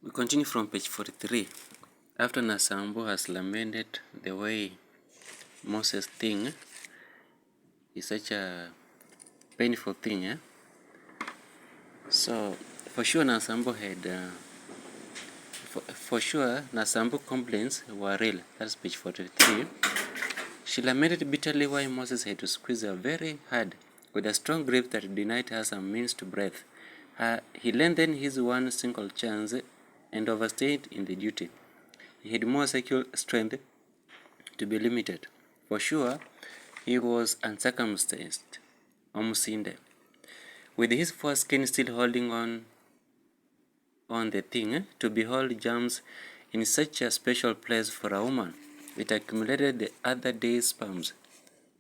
We continue from page 43. After Nasambu has lamented the way Moses' thing is such a painful thing, so for sure Nasambu complaints were real. That's page 43. She lamented bitterly why Moses had to squeeze her very hard with a strong grip that denied her some means to breath. He lengthened his one single chance and overstayed in the duty. He had more sexual strength to be limited. For sure, he was uncircumcised, omusinde, with his foreskin still holding on the thing. To behold germs in such a special place for a woman, it accumulated the other day's sperms.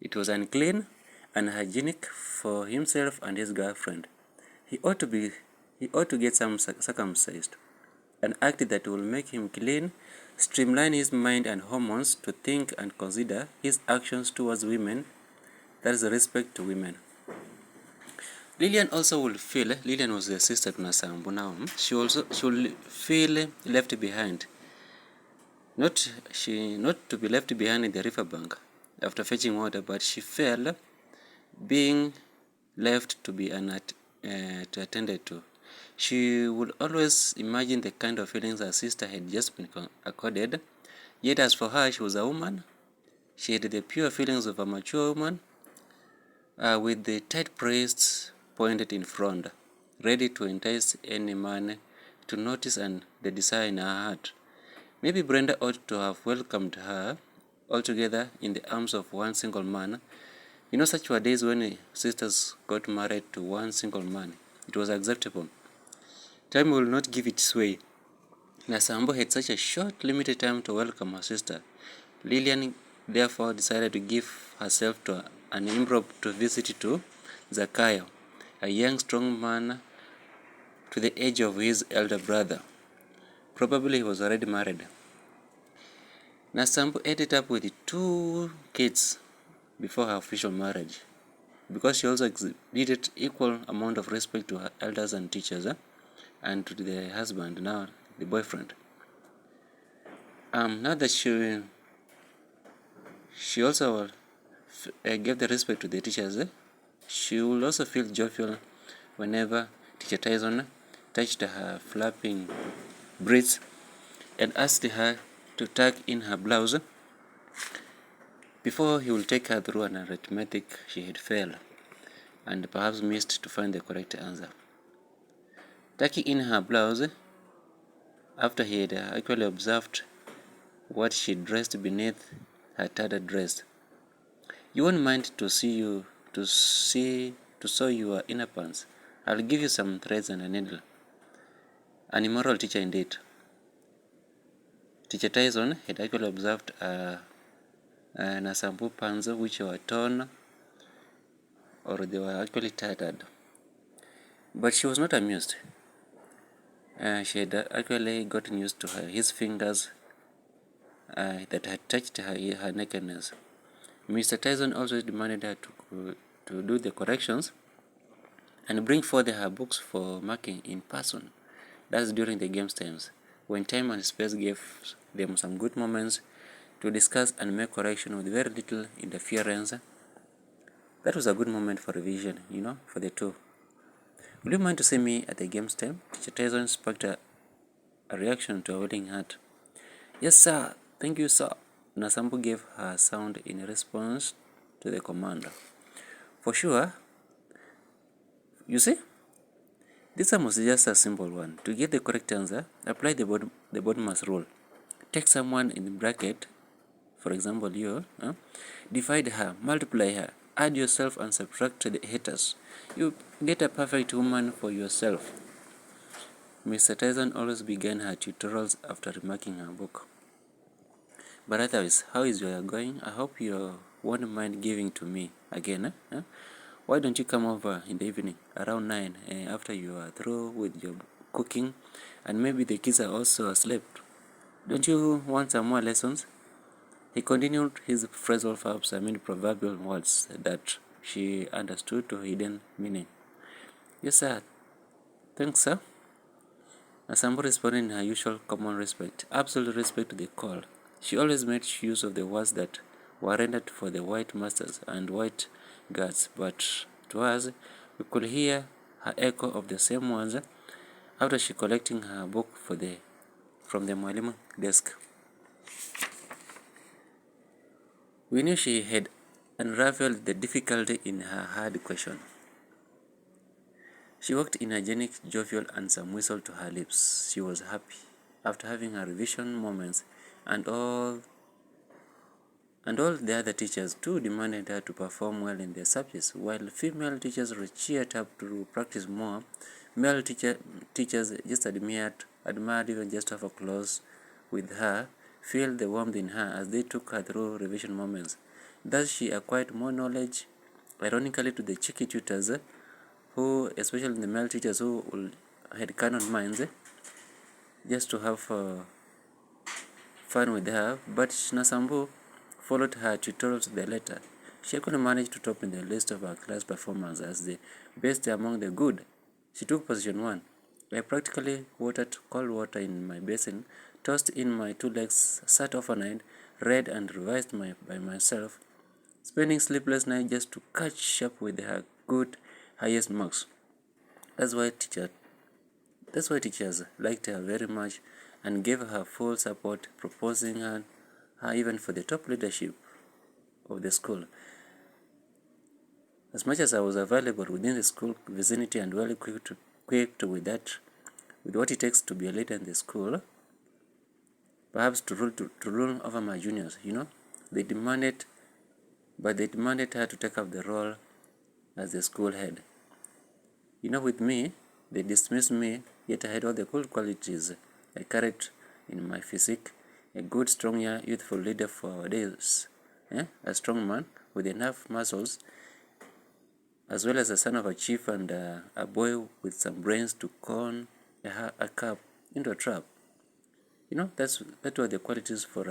It was unclean, unhygienic for himself and his girlfriend. He ought to get some circumcised, an act that will make him clean, streamline his mind and hormones to think and consider his actions towards women. That is respect to women. Lillian also will feel, Lillian was the sister to Nasambu now, she will feel left behind. Not to be left behind in the riverbank after fetching water, but she felt being left to be attended to. She would always imagine the kind of feelings her sister had just been accorded. Yet as for her, she was a woman. She had the pure feelings of a mature woman, with the tight breasts pointed in front, ready to entice any man to notice and the desire in her heart. Maybe Brenda ought to have welcomed her altogether in the arms of one single man. You know, such were days when sisters got married to one single man. It was acceptable. Time will not give it sway. Nasambu had such a short, limited time to welcome her sister. Lillian therefore decided to give herself to an impromptu visit to Zakayo, a young, strong man to the age of his elder brother. Probably he was already married. Nasambu ended up with 2 kids before her official marriage, because she also exhibited equal amount of respect to her elders and teachers, and to the husband, now the boyfriend. Now that she also gave the respect to the teachers, she will also feel joyful whenever Teacher Tyson touched her flapping breasts and asked her to tuck in her blouse before he will take her through an arithmetic she had failed and perhaps missed to find the correct answer. Tucking in her blouse, after he had actually observed what she dressed beneath her tattered dress. You won't mind to sew your inner pants. I'll give you some threads and a needle. An immoral teacher indeed. Teacher Tyson had actually observed Nasambu pants which were torn, or they were actually tattered. But she was not amused. She had actually gotten used to his fingers that had touched her nakedness. Mr. Tyson also demanded her to do the corrections and bring forth her books for marking in person. That's during the games times, when time and space gave them some good moments to discuss and make correction with very little interference. That was a good moment for revision, for the two. Would you mind to see me at the games time? Teacher Tyson sparked a reaction to a willing heart. Yes, sir. Thank you, sir. Nasambu gave her sound in response to the command. For sure. You see? This sum was just a simple one. To get the correct answer, apply the Bodmer's rule. Take someone in the bracket, for example you, divide her, multiply her, add yourself and subtract the haters. You get a perfect woman for yourself. Mr. Tyson always began her tutorials after remarking her book. But otherwise, how is your going? I hope you won't mind giving to me again. Why don't you come over in the evening around 9 after you are through with your cooking and maybe the kids are also asleep? Don't you want some more lessons? He continued his phrasal verbs, proverbial words that she understood to hidden meaning. Yes, sir. Thanks, sir. Nasambu responded in her usual common respect, absolute respect to the call. She always made use of the words that were rendered for the white masters and white guards, but to us, we could hear her echo of the same ones after she collecting her book from the mwalimu desk. We knew she had unraveled the difficulty in her hard question. She walked energetic, jovial, and some whistle to her lips. She was happy after having her revision moments, and all the other teachers too demanded her to perform well in their subjects. While female teachers were cheered up to practice more, male teachers just admired even just have a close with her, feel the warmth in her as they took her through revision moments. Thus she acquired more knowledge, ironically to the cheeky tutors who, especially the male teachers who had canon minds, just to have fun with her, but Nasambu followed her tutorials to the letter. She actually managed to top in the list of her class performance as the best among the good. She took position 1. I practically watered cold water in my basin, tossed in my 2 legs, sat overnight, read and revised by myself, spending sleepless nights just to catch up with her good highest marks. That's why teachers liked her very much and gave her full support, proposing her even for the top leadership of the school. As much as I was available within the school vicinity and well equipped with what it takes to be a leader in the school, perhaps to rule over my juniors, they demanded her to take up the role as the school head. With me, they dismissed me, yet I had all the good qualities I carried in my physique, a good, strong, youthful leader for our days, a strong man with enough muscles, as well as a son of a chief and a boy with some brains to con a cup into a trap. That were the qualities for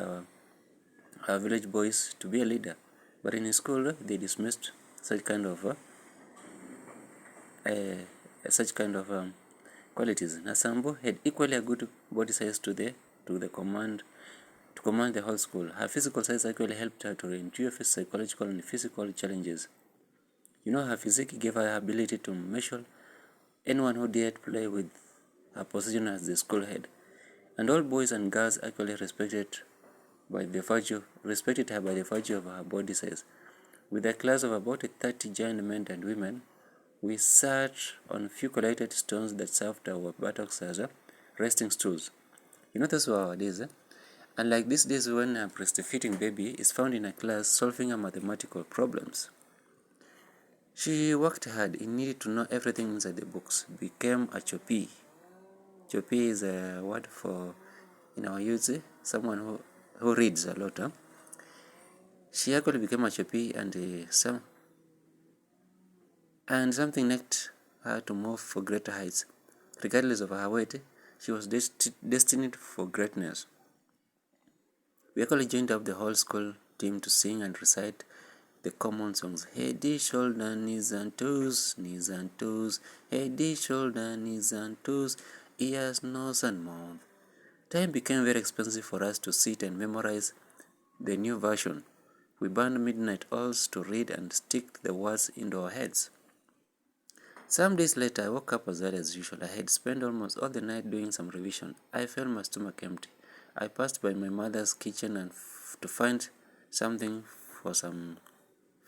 our village boys to be a leader. But in school, they dismissed such kind of qualities. Nasambu had equally a good body size to command the whole school. Her physical size actually helped her to endure psychological and physical challenges. Her physique gave her the ability to measure anyone who dared play with her position as the school head. And all boys and girls actually respected her by the virtue of her body size. With a class of about 30 giant men and women, we sat on few collected stones that served our buttocks as resting stools. Those were our days. Unlike these days when a breastfeeding baby is found in a class solving a mathematical problems. She worked hard. She needed to know everything inside the books. Became a chopi. Chopi is a word for, in our youth, someone who reads a lot. She actually became a chopi and something next her to move for greater heights. Regardless of her weight, she was destined for greatness. We actually joined up the whole school team to sing and recite the common songs. Head, shoulder, knees and toes, head, shoulder, knees and toes, ears, nose and mouth. Time became very expensive for us to sit and memorize the new version. We burned midnight oils to read and stick the words into our heads. Some days later, I woke up as early as usual. I had spent almost all the night doing some revision. I felt my stomach empty. I passed by my mother's kitchen and to find something for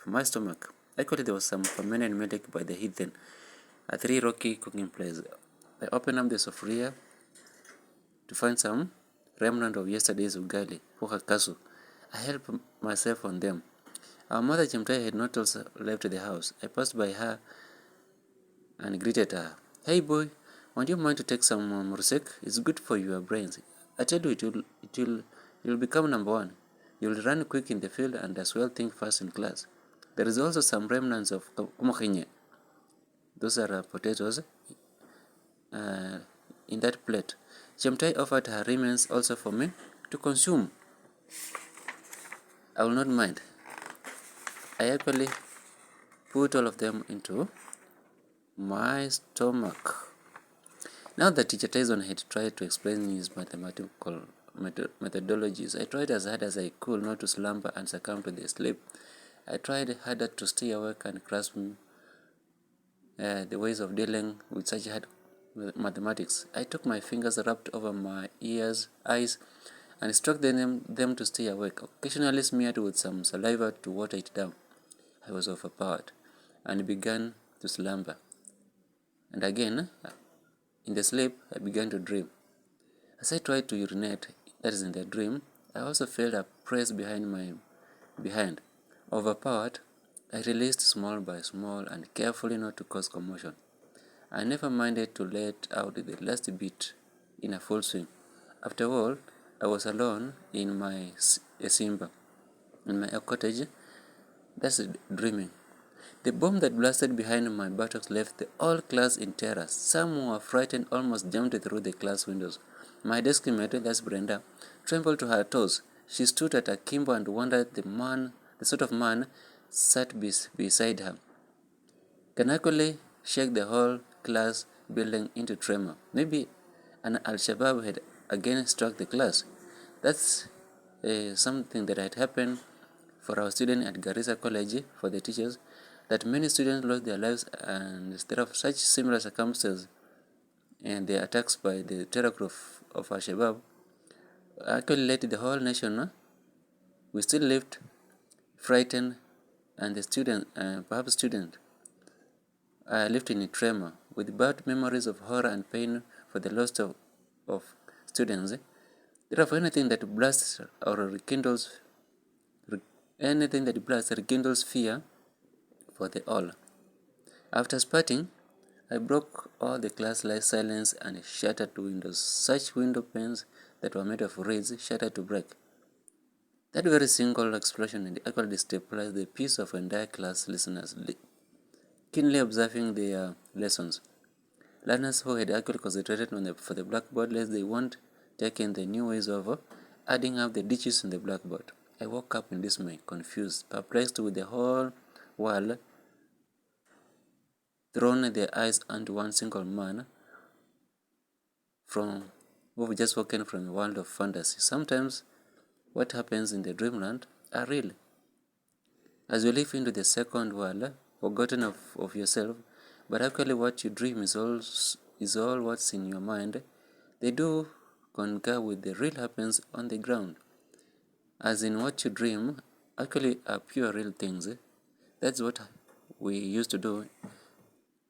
my stomach. Actually, there was some fermented milk by the heathen, a 3 rocky cooking place. I opened up the sofria to find some remnant of yesterday's ugali, kasu. I helped myself on them. Our mother Chemtai had not also left the house. I passed by her and greeted her. Hey boy, won't you mind to take some mursek? It's good for your brains. I tell you, you'll become number 1. You'll run quick in the field and as well think fast in class. There is also some remnants of kumakhinye. Those are potatoes in that plate. Chemtai offered her remains also for me to consume. I will not mind. I actually put all of them into my stomach. Now that teacher Tyson had tried to explain his mathematical methodologies, I tried as hard as I could not to slumber and succumb to the sleep. I tried harder to stay awake and grasp the ways of dealing with such hard mathematics. I took my fingers wrapped over my eyes, and stroked them to stay awake, occasionally smeared with some saliva to water it down. I was overpowered and began to slumber. And again, in the sleep, I began to dream. As I tried to urinate, that is in the dream, I also felt a press behind. Overpowered, I released small by small and carefully not to cause commotion. I never minded to let out the last bit in a full swing. After all, I was alone in my Simba, in my cottage. That's dreaming. The bomb that blasted behind my buttocks left the whole class in terror. Some who were frightened almost jumped through the class windows. My desk mate, that's Brenda, trembled to her toes. She stood at akimbo and wondered the sort of man sat beside her. Can actually shake the whole class building into tremor. Maybe an Al-Shabaab had again struck the class. That's something that had happened for our student at Garissa College for the teachers, that many students lost their lives, and instead of such similar circumstances and the attacks by the terror group of Al-Shabaab actually led the whole nation. We still lived frightened, and the student, perhaps student, lived in a tremor with bad memories of horror and pain for the loss of students. Therefore, anything that blasts or rekindles fear for the all. After spurting, I broke all the class silence and shattered windows. Such window panes that were made of reeds shattered to break. That very single explosion actually destabilized the peace of entire class listeners, keenly observing their lessons. Learners who had actually concentrated for the blackboard lest they weren't taking the new ways of adding up the ditches in the blackboard. I woke up in dismay, confused, perplexed with the whole world thrown their eyes onto one single man who've just woken from a world of fantasy. Sometimes what happens in the dreamland are real. As you live into the second world, forgotten of yourself, but actually what you dream is all what's in your mind, they do concur with the real happens on the ground. As in what you dream actually are pure real things. That's what we used to do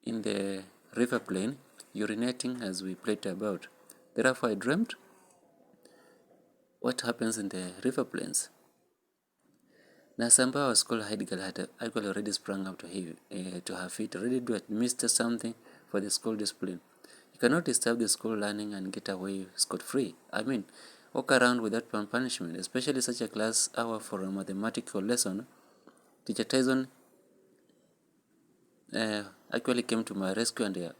in the river plain, urinating as we played about. Therefore I dreamt what happens in the river plains. Nasamba, our school head girl, had actually already sprung up to her feet, ready to administer something for the school discipline. You cannot disturb the school learning and get away scot-free. I mean, walk around without punishment, especially such a class hour for a mathematical lesson. Teacher Tyson actually came to my rescue and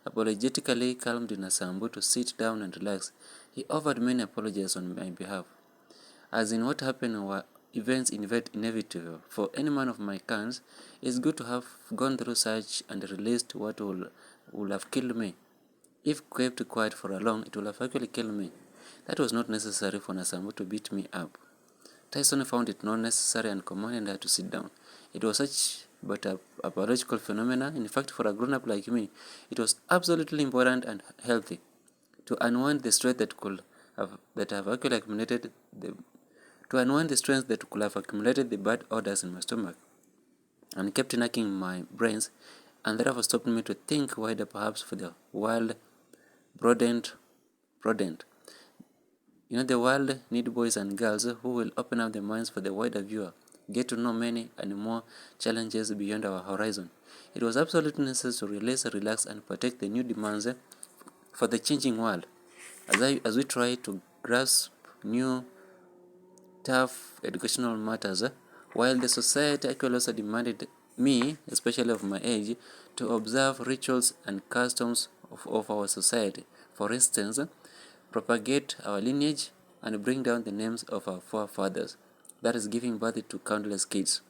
apologetically calmed Nasambu to sit down and relax. He offered many apologies on my behalf. As in what happened were events inevitable. For any man of my kinds, it's good to have gone through such and released what would have killed me. If kept quiet for long, it would have actually killed me. That was not necessary for Nasambu to beat me up. Tyson found it not necessary and commanded her to sit down. It was such but a biological phenomenon. In fact, for a grown-up like me, it was absolutely important and healthy to unwind the stress that could have accumulated the bad odors in my stomach and kept knocking my brains, and therefore stopped me to think wider, perhaps for the world broadened. The world need boys and girls who will open up their minds for the wider viewer, get to know many and more challenges beyond our horizon. It was absolutely necessary to release, relax, and protect the new demands for the changing world. As we try to grasp new, tough educational matters, while the society actually also demanded me, especially of my age, to observe rituals and customs of our society. For instance, propagate our lineage and bring down the names of our forefathers. That is giving birth to countless kids.